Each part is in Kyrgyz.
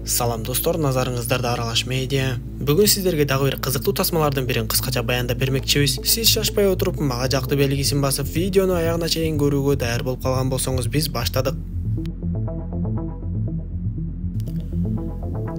Салам достор, назарыңыздарда Аралаш медиа. Бүгүн сиздерге дагы бир кызыктуу тасмалардын бирин кыскача баяндап бермекчибиз. Сиз шашпай отуруп, мага жакты белгисин басып, видеону аягына чейин көрүүгө даяр болуп калган болсоңуз, биз баштадык.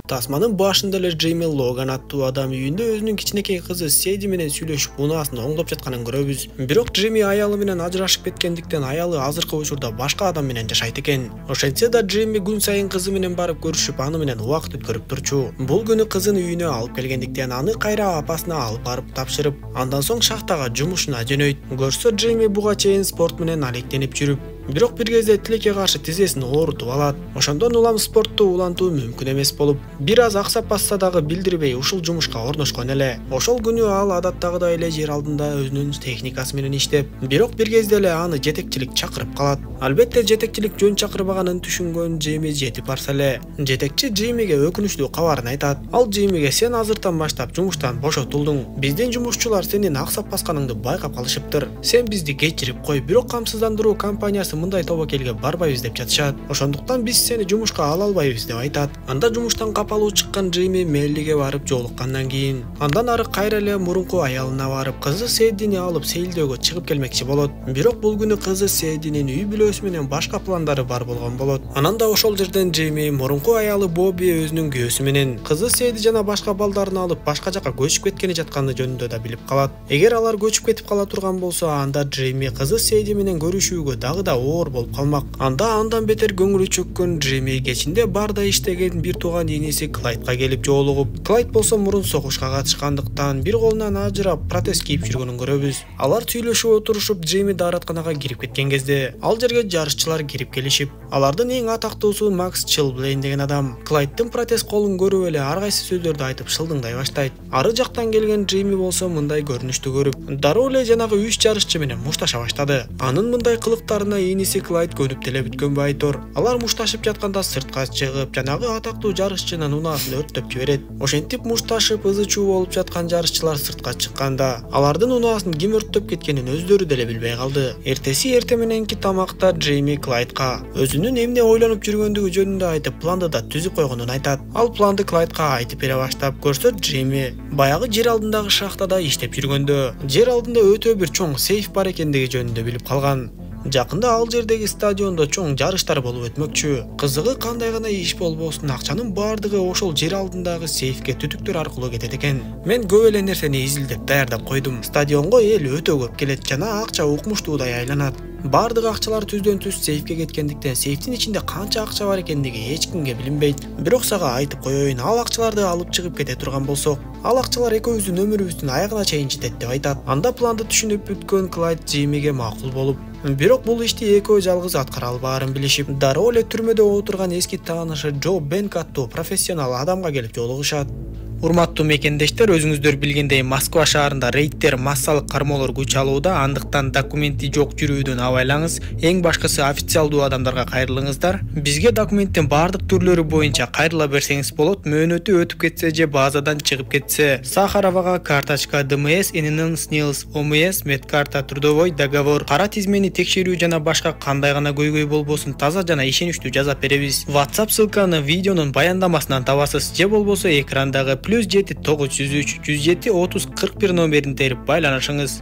Тасманын башында эле Джейми Логан аттуу адам үйүндө өзүнүн кичинекей кызы Седи менен сүйлөшүп, унаасын оңдоп жатканын көрөбүз. Бирок Джейми аялы менен ажырашып кеткендиктен аялы азыркы учурда башка адам менен жашайт экен. Ошентсе да Джейми күн сайын кызы менен барып көрүшүп, аны менен убакыт өткөрүп турчу. Бул күнү кызын үйүнө алып келгендиктен аны кайра апасына алып барып тапшырып, андан соң шахтага жумушуна жөнөйт. Көрсө Джейми буга чейин спорт менен алектенип жүрүп, бирок бир кезде тилекке каршы тизесин оорутуп алат. Ошондон улам спортту улантуу мүмкүн эмес болуп, бир аз аксап басса дагы билдирбей ушул жумушка орношкон эле. Ошол күнү ал адаттагыдай эле жер алдында өзүнүн техникасы менен иштеп, бирок бир кезде эле аны жетекчилик чакырып калат. Албетте жетекчилик жөн чакырбаганын түшүнгөн Джейми жетип барса эле, жетекчи Джеймиге өкүнүчтүү кабарын айтат. Ал Джеймиге: "Сен азыртан баштап жумуштан бошотулдуң. Биздин жумушчулар сенин аксап басканыңды байкап калышыптыр. Сен бизди кечирип кой, бирок камсыздандыруу компаниясы мындай тобокелге барбайбыз деп жатышат. Ошондуктан биз сени жумушка ала албайбыз" деп айтат. Анда жумуштан капалуу чыккан Джейми Меллиге барып жолуккандан кийин, андан ары кайра эле мурунку аялына барып, кызы Седини алып сейилдөөгө чыгып келмекчи болот. Бирок бул күнү кызы Сединин үй бүлөсү менен башка пландары бар болгон болот. Анан да ошол жерден Джейми мурунку аялы Боби өзүнүн күйөөсү менен кызы Седи жана башка балдарын алып башка жака көчүп кеткени жатканы жөнүндө да билип калат. Эгер алар көчүп кетип кала турган болсо, анда Джейми кызы Седи менен көрүшүүгө дагы да оор болуп калмак. Анда андан бетер көңүлү чөккөн Джейми кечинде барда иштеген бир тууган иниси Клайдка келип жолугуп, Клайд болсо мурун согушка катышкандыктан бир колунан ажырап протез кийип жүргөнүн көрөбүз. Алар сүйлөшүп отурушуп Джейми дааратканага кирип кеткен кезде, ал жерге жарышчылар кирип келишип, алардын эң атактуусу Макс Чилблейн деген адам Клайддын протез колун көрүп эле ар кайсы сөздөрдү айтып шылдыңдай баштайт. Ары жактан келген Джейми болсо мындай көрүнүштү көрүп, дароо эле жанагы 3 жарышчы менен мушташа баштады. Анын мындай кылыктарына иниси Клайд көнүп деле бүткөн байтор. Алар мушташып жатканда сыртка чыгып, жанагы атактуу жарышчынын унаасын өрттөп жиберет. Ошентип мушташып ызы-чуу болуп жаткан жарышчылар сыртка чыкканда, алардын унаасын ким өрттөп кеткенин өздөрү деле билбей калды. Эртеси эрте мененки тамакта Джейми Клайдка өзүнүн эмне ойлонуп жүргөндүгү жөнүндө айтып, планды да түзүп койгонун айтат. Ал планды Клайдка айтып бере баштап, көрсө Джейми баягы жер алдындагы шахтада иштеп жүргөндө, жер алдында өтө бир чоң сейф бар экендиги жөнүндө билип калган. Жакында ал жердеги стадиондо чоң жарыштар болуп өтмөкчү. Кызыгы кандай гана иш болбосун, акчанын баардыгы ошол жер алдындагы сейфке түтүктөр аркылуу кетет экен. Мен көп эле нерсени изилдеп даярдап койдум. Стадионго эл өтө көп келет жана акча укмуштуудай айланат. Бардык акчалар түздөн түз сейфке кеткендиктен, сейфтин ичинде канча акча бар экендиги эч кимге билинбейт. Бирок сага айтып коеюн, ал акчаларды алып чыгып кете турган болсок, ал акчалар экөөбүздүн өмүрүбүздүн аягына чейин жетет деп айтат. Анда планды түшүнүп бүткөн Клайд Джеймиге макул болуп, бирок бул ишти экөө жалгыз аткара албаарын билишип, дароо эле түрмөдө отурган эски таанышы Джо Бенк аттуу профессионал адамга келип жолугушат. Урматтуу мекендештер, өзүңүздөр билгендей Москва шаарында рейдтер, массалык кармоолор күч алууда, андыктан документи жок жүрүүдөн абайлаңыз. Эң башкысы официалдуу адамдарга кайрылыңыздар. Бизге документтин бардык түрлөрү боюнча кайрыла берсеңиз болот. Мөөнөтү өтүп кетсе же базадан чыгып кетсе, Сахаровага карточка, ДМС, ННН, СНИЛС, ОМС, медкарта, трудовой договор, кара тизмени текшерүү жана башка кандай гана көйгөй болбосун таза жана ишеничтүү жазап беребиз. WhatsApp ссылканы видеонун баяндамасынан табасыз, же болбосо экрандагы +7 903 107 30 41 номерин терип байланышыңыз.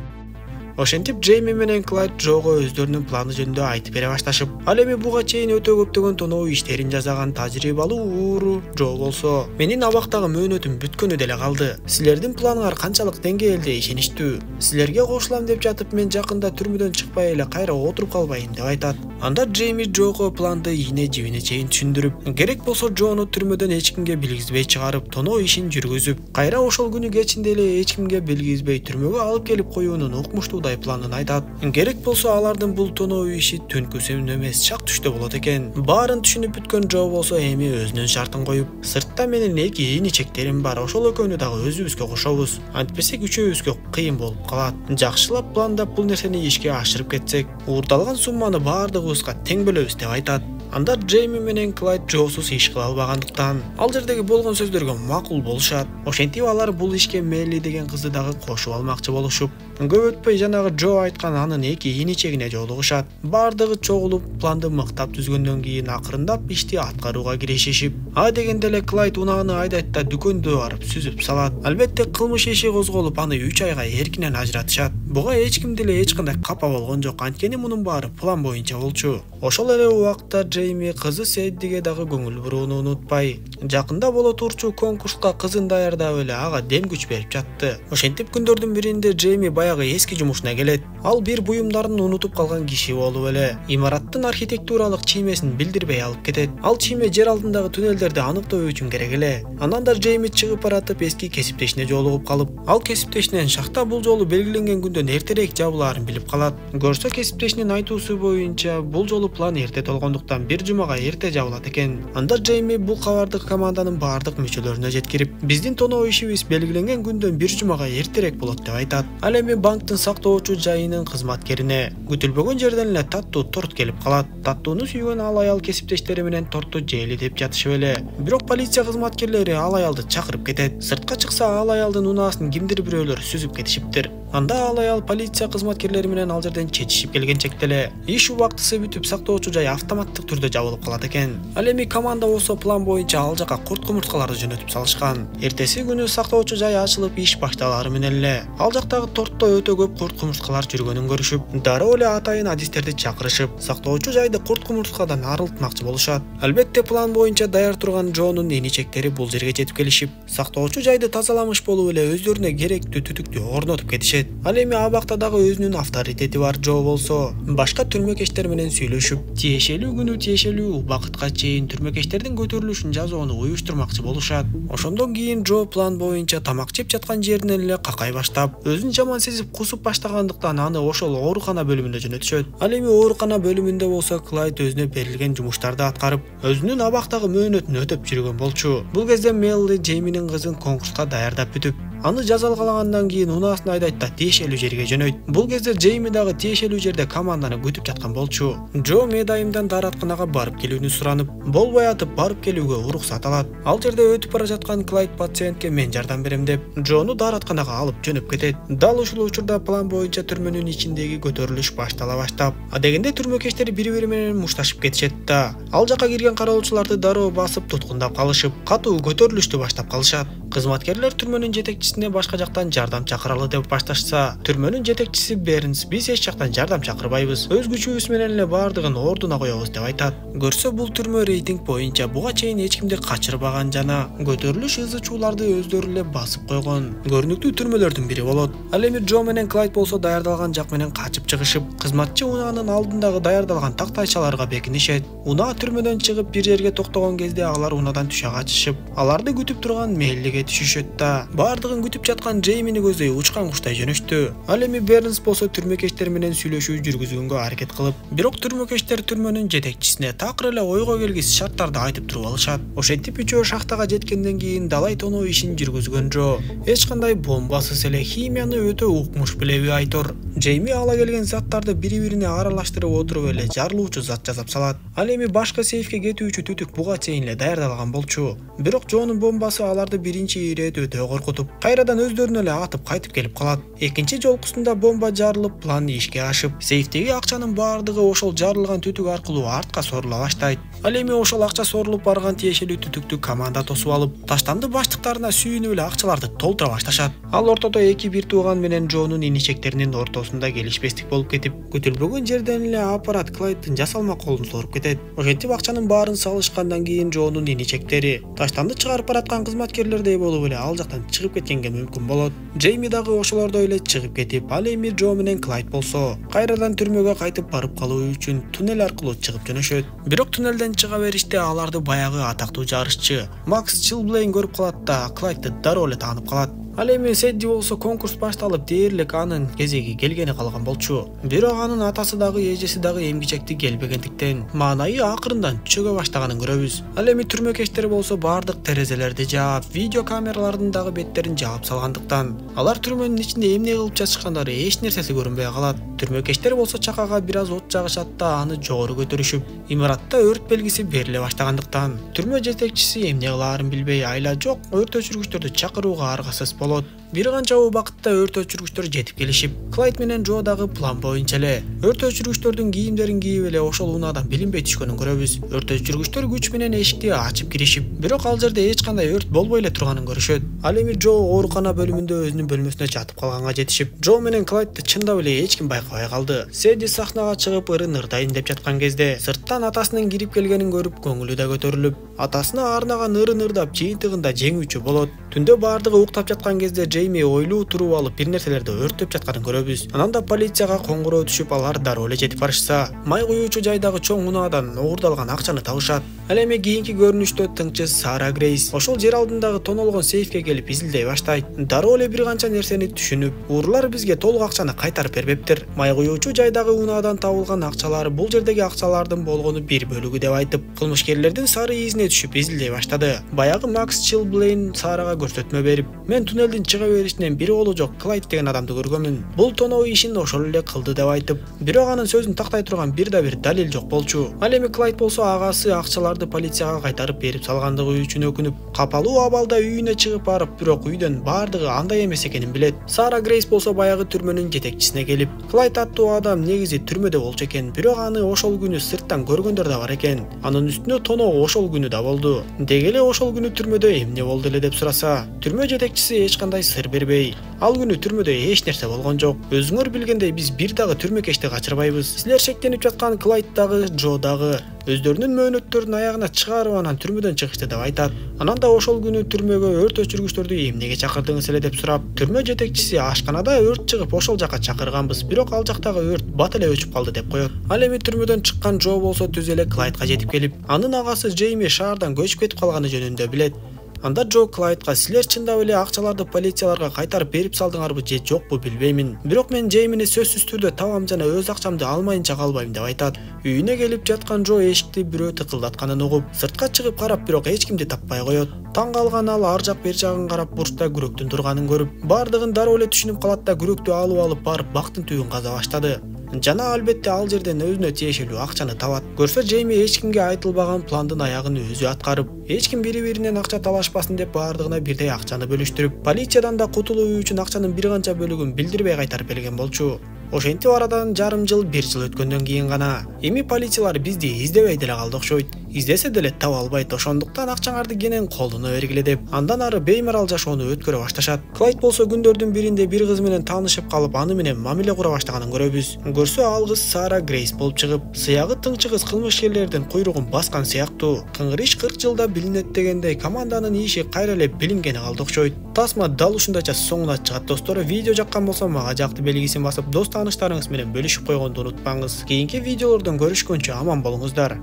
Ошентип Джейми менен Клайд Джого өздөрүнүн планы жөнүндө айтып бере башташып, ал эми буга чейин өтө көптөгөн тоноо иштерин жасаган тажрыйбалуу ууру Джо болсо, менин абактагы мөөнөтүм бүткөнү деле калды. Силердин планыңар канчалык деңгээлде ишеничтүү? Силерге кошулам деп жатып, мен жакында түрмөдөн чыкпай эле кайра отуруп калбайын деп айтат. Анда Джейми Джого планды ийне жибине чейин түшүндүрүп, керек болсо Джону түрмөдөн эч кимге билгизбей чыгарып, тоноо ишин жүргүзүп, кайра ошол күнү кечинде эле эч кимге билгизбей түрмөгө алып келип коюунун укмуштуу планын айтат. Керек болсо алардын бул тоноо иши төнкөсөм эмес, чак түштө болот экен. Баарын түшүнүп бүткөн Джо болсо эми өзүнүн шартын коюп, сыртта менин 2 иничектерим бар, ошол экөөнү дагы өзүбүзгө кошобуз. Антпесек үчөөбүзгө кыйын болуп калат. Жакшылап пландап бул нерсени ишке ашырып кетсек, уурдалган сумманы баардыгыбызга тең бөлөбүз деп айтат. Анда Джейми менен Клайд жоосуз иш кыла албагандыктан ал жердеги болгон сөздөргө макул болушат. Ошентип алар бул ишке Мелли деген кызды дагы кошуп алмакчы болушуп, көп өтпөй жанагы Джо айткан анын эки иничегине жолугушат. Бардыгы чогулуп планды мыктап түзгөндөн кийин акырындап ишти аткарууга киришишип, дегенде эле Клайд унааны айдайт да дүкөндө барып сүзүп салат. Албетте кылмыш иши козголуп аны 3 айга эркинен ажыратышат. Буга эч ким деле эч кандай капа болгон жок, анткени мунун баары план боюнча болчу. Ошол эле убакта Джейми кызы Сэддиге дагы көңүл бурууну унутпай, жакында боло турчу конкурска кызын даярдап эле ага дем күч берип жатты. Ошентип күндөрдүн биринде Джейми баягы эски жумушуна келет. Ал бир буюмдарын унутуп калган киши болуп эле имараттын архитектуралык чиймесин билдирбей алып кетет. Ал чийме жер алдындагы туннелдерди аныктоо үчүн керек эле. Анан да Джейми чыгып баратып эски кесиптешине жолугуп калып, ал кесиптешинен шахта бул жолу белгиленген күндөн эртерээк жабылаарын билип калат. Көрсө кесиптешинин айтуусу боюнча бул жолу план эрте толгондуктан бир жумага эрте жабылат экен. Анда Джейми бул кабарды команданын бардык мүчөлөрүнө жеткирип, биздин тоноо ишибиз белгиленген күндөн бир жумага эртерээк болот деп айтат. Ал эми банктын сактоочу жайынын кызматкерине күтүлбөгөн жерден эле таттуу торт келип калат. Таттууну сүйгөн ал аял кесиптештери менен торту жейли деп жатышып эле. Бирок полиция кызматкерлери ал аялды чакырып кетет. Сыртка чыкса ал аялдын унаасын кимдир бирөөлөр сүзүп кетишиптир. Анда ал аял полиция кызматкерлери менен ал жерден чечишип келгенчекте эле иш убактысы бүтүп сактоочу жай автоматтык түрдө жабылып калат экен. Ал эми команда болсо план боюнча ал жака курт кумурскаларды жөнөтүп салышкан. Эртеси күнү сактоочу жай ачылып иш башталары менен эле ал жактагы тортто өтө көп курт кумурскалар жүргөнүн көрүшүп, дароо эле атайын адистерди чакырышып, сактоочу жайды курт кумурскадан арылтмакчы болушат. Албетте план боюнча даяр турган Джонун иничектери бул жерге жетип келишип, сактоочу жайды тазаламыш болуп эле өздөрүнө керектүү түтүктү орнотуп кетишет. Ал эми абакта дагы өзүнүн авторитети бар Джо болсо, башка түрмөкечтер менен сүйлөшүп, тиешелүү күнү тиешелүү убакытка чейин түрмөкечтердин көтөрүлүшүн жазууну уюштурмакчы болушат. Ошондон кийин Джо план боюнча тамак жеп жаткан жеринен эле какай баштап, өзүн жаман сезип кусуп баштагандыктан аны ошол оорукана бөлүмүнө жөнөтүшөт. Ал эми оорукана бөлүмүндө болсо Клайд өзүнө берилген жумуштарды аткарып, өзүнүн абактагы мөөнөтүн өтөп жүргөн болчу. Бул кезде Мелли Джейминин кызын конкурска даярдап бүтүп, аны жазалгалагандан кийин унаасын айдайт да тиешелүү жерге жөнөйт. Бул кезде Джейми дагы тиешелүү жерде команданы күтүп жаткан болчу. Джо медайымдан дааратканага барып келүүнү суранып, болбой атып барып келүүгө уруксат алат. Ал жерде өтүп бара жаткан Клайд пациентке мен жардам берем деп, Джону дааратканага алып жөнөп кетет. Дал ушул учурда план боюнча түрмөнүн ичиндеги көтөрүлүш баштала баштап, дегенде түрмөкечтер бири-бири менен мушташып кетишет да. Ал жака кирген кароочуларды дароо басып туткундап калышып, катуу көтөрүлүштү баштап калышат. Кызматкерлер түрмөнүн жетекчисине башка жактан жардам чакыралы деп башташса, түрмөнүн жетекчиси Бернс биз эч жактан жардам чакырбайбыз, өз күчүбүз менен эле бардыгын ордуна коебуз деп айтат. Көрсө бул түрмө рейтинг боюнча буга чейин эч кимди качырбаган жана көтөрүлүш ызычууларды өздөрү эле басып койгон көрүнүктүү түрмөлөрдүн бири болот. Ал эми Джо менен Клайд болсо даярдалган жак менен качып чыгышып, кызматчы унаанын алдындагы даярдалган тактайчаларга бекинишет. Унаа түрмөдөн чыгып бир жерге токтогон кезде алар унаадан түшө качышып, аларды күтүп турган Меллиге түшүшөт да. Бардыгын күтүп жаткан Джеймини көздөй учкан куштай жөнөштү. Ал эми Бернс болсо түрмөкечтер менен сүйлөшүү жүргүзгөнгө аракет кылып, бирок түрмөкечтер түрмөнүн жетекчисине такыр эле ойго келгис шарттарды айтып туруп алышат. Ошентип үчөө шахтага жеткенден кийин далай тоноо ишин жүргүзгөн Джо эч кандай бомбасыз эле химияны өтө укмуш билеби айтор. Джейми ала келген заттарды бири-бирине аралаштырып отуруп эле жарылуучу зат жасап салат. Ал эми башка сейфке кетүүчү түтүк буга чейин эле даярдалган болчу. Бирок Джонун бомбасы аларды биринчи ирет өтө коркутуп, кайрадан өздөрүнө эле атып кайтып келип калат. Экинчи жолкусунда бомба жарылып, план ишке ашып, сейфтеги акчанын бардыгы ошол жарылган түтүк аркылуу артка сорула баштайт. Ал эми ошол акча сорулуп барган тиешелүү түтүктү команда тосуп алып, таштанды баштыктарына сүйүнүп эле акчаларды толтура башташат. Ал ортодо эки бир тууган менен Джонун иничектеринин ортосунда келишпестик болуп кетип, күтүлбөгөн жерден эле аппарат Клайддын жасалма колун соруп кетет. Ошентип акчанын баарын салышкандан кийин Джонун иничектери таштанды чыгарып бараткан кызматкерлердей болуп эле ал жактан чыгып кеткенге мүмкүн болот. Джейми дагы ошолордой эле чыгып кетип, ал эми Джо менен Клайд болсо кайрадан түрмөгө кайтып барып калуу үчүн туннель аркылуу чыгып жөнөшөт. Бирок туннелден чыга бериште аларды баягы атактуу жарышчы Макс Чилблейн көрүп калат да Клайдды дароо эле таанып калат. Ал эми Сэдди болсо конкурс башталып дээрлик анын кезеги келгени калган болчу. Бирок анын атасы дагы эжеси дагы эмгичекти келбегендиктен маанайы акырындан чөгө баштаганын көрөбүз. Ал эми түрмөкечтер болсо бардык терезелерди жаап, видео камералардын дагы беттерин жаап салгандыктан алар түрмөнүн ичинде эмне кылып жатышкандары эч нерсеси көрүнбөй калат. Түрмөкечтер болсо чакага бир аз от жагышат да аны жогору көтөрүшүп, имаратта өрт белгиси бериле баштагандыктан түрмө жетекчиси эмне кылаарын билбей айла жок өрт өчүргүчтөрдү чакырууга аргасыз болот. Бир канча убакытта өрт өчүргүчтөр жетип келишип, Клайд менен Джо дагы план боюнча эле өрт өчүргүчтөрдүн кийимдерин кийип эле ошол унаадан билинбей түшкөнүн көрөбүз. Өрт өчүргүчтөр күч менен эшикти ачып киришип, бирок ал жерде эч кандай өрт болбой эле турганын көрүшөт. Ал эми Джо оорукана бөлүмүндө өзүнүн бөлмөсүнө жатып калганга жетишип, Джо менен Клайдты чындап эле эч ким байкабай калды. Сэдди сахнага чыгып ырын ырдайын деп жаткан кезде сырттан атасынын кирип келгенин көрүп көңүлү да көтөрүлүп, атасына арнаган ырын ырдап жыйынтыгында жеңүүчү болот. Түндө бардыгы уктап жаткан кезде Джейми ойлуу туруп алып бир нерселерди өрттөп жатканын көрөбүз. Анан да полицияга коңгуроо түшүп, алар дароо эле жетип барышса, май куюучу жайдагы чоң унаадан оордалган акчаны табышат. Ал эми кийинки көрүнүштө тыңчы Сара Грейс ошол жер алдындагы тонолгон сейфке келип изилдей баштайт. Дароо эле бир канча нерсени түшүнүп, урлар бизге толук акчаны кайтарып бербептир. Май куюучу жайдагы унаадан табылган акчалар бул жердеги акчалардын болгону бир бөлүгү деп айтып, кылмышкерлердин сары изине түшүп изилдей баштады. Баягы Макс Чилблейн Сарага көрсөтмө берип, мен туннелдин чыга беришинен бир колу жок Клайд деген адамды көргөмүн. Бул тоноо ишин ошол эле кылды деп айтып, бирок анын сөзүн тактай турган бир далил жок болчу. Ал эми Клайд болсо агасы акчаларды полицияга кайтарып берип салгандыгы үчүн өкүнүп, капалуу абалда үйүнө чыгып барып, бирок үйдөн бардыгы андай эмес экенин билет. Сара Грейс болсо баягы түрмөнүн жетекчисине келип, Клайд аттуу адам негизи түрмөдө болчу экен, бирок аны ошол күнү сырттан көргөндөр да бар экен. Анын үстүнө тоноо ошол күнү да болду. Деги эле ошол күнү түрмөдө эмне болду эле деп сураса, түрмө жетекчиси эч кандай сыр бербей, ал күнү түрмөдө эч нерсе болгон жок. Өзүңөр билгендей биз бир дагы түрмөкечти качырбайбыз. Силер шектенип жаткан Клайд дагы, Джо дагы өздөрүнүн мөөнөттөрүн аягына чыгарып анан түрмөдөн чыгышты деп айтат. Анан да ошол күнү түрмөгө өрт өчүргүчтөрдү эмнеге чакырдыңыз эле деп сурап, түрмө жетекчиси ашканада өрт чыгып ошол жака чакырганбыз, бирок ал жактагы өрт бат эле өчүп калды деп коет. Ал эми түрмөдөн чыккан Джо болсо түз эле Клайдга жетип келип, анын агасы Джейми шаардан көчүп кетип калганы жөнүндө билет. Анда Джо Клайдга, силер чындап эле акчаларды полицияларга кайтарып берип салдыңарбы же жокпу билбеймин. Бирок мен Джеймини сөзсүз түрдө табам жана өз акчамды алмайынча калбайм деп айтат. Үйүнө келип жаткан Джо эшикти бирөө тыкылдатканын угуп, сыртка чыгып карап, бирок эч кимди таппай коет. Таң калган ал ар жак бер жагын карап, бурчта күрөктүн турганын көрүп, бардыгын дароо эле түшүнүп калат да күрөктү алып барып бактын түбүн каза баштады. Жана албетте ал жерден өзүнө тиешелүү акчаны табат. Көрсө Джейми эч кимге айтылбаган пландын аягын өзү аткарып, эч ким бири-биринен акча талашпасын деп бардыгына бирдей акчаны бөлүштүрүп, полициядан да кутулуу үчүн акчанын бир канча бөлүгүн билдирбей кайтарып берген болчу. Ошентип арадан жарым жыл, бир жыл өткөндөн кийин гана эми полициялар бизди издебей деле калды окшойт. Издесе деле таба албайт, ошондуктан акчаңарды кенен колуна бергиле деп, андан ары беймарал жашоону өткөрө башташат. Клайд болсо күндөрдүн биринде бир кыз менен таанышып калып, аны менен мамиле кура баштаганын көрөбүз. Көрсө ал кыз Сара Грейс болуп чыгып, сыягы тыңчы кыз кылмышкерлердин куйругун баскан сыяктуу. Кыңгыр иш 40 жылда билинет дегендей каманданын иши кайра эле билингени калды окшойт. Тасма дал ушундайча соңуна чыгат достор. Видео жаккан болсо мага жакты белгисин басып, дос тааныштарыңыз менен бөлүшүп койгонду унутпаңыз. Кийинки видеолордон көрүшкөнчө аман болуңуздар.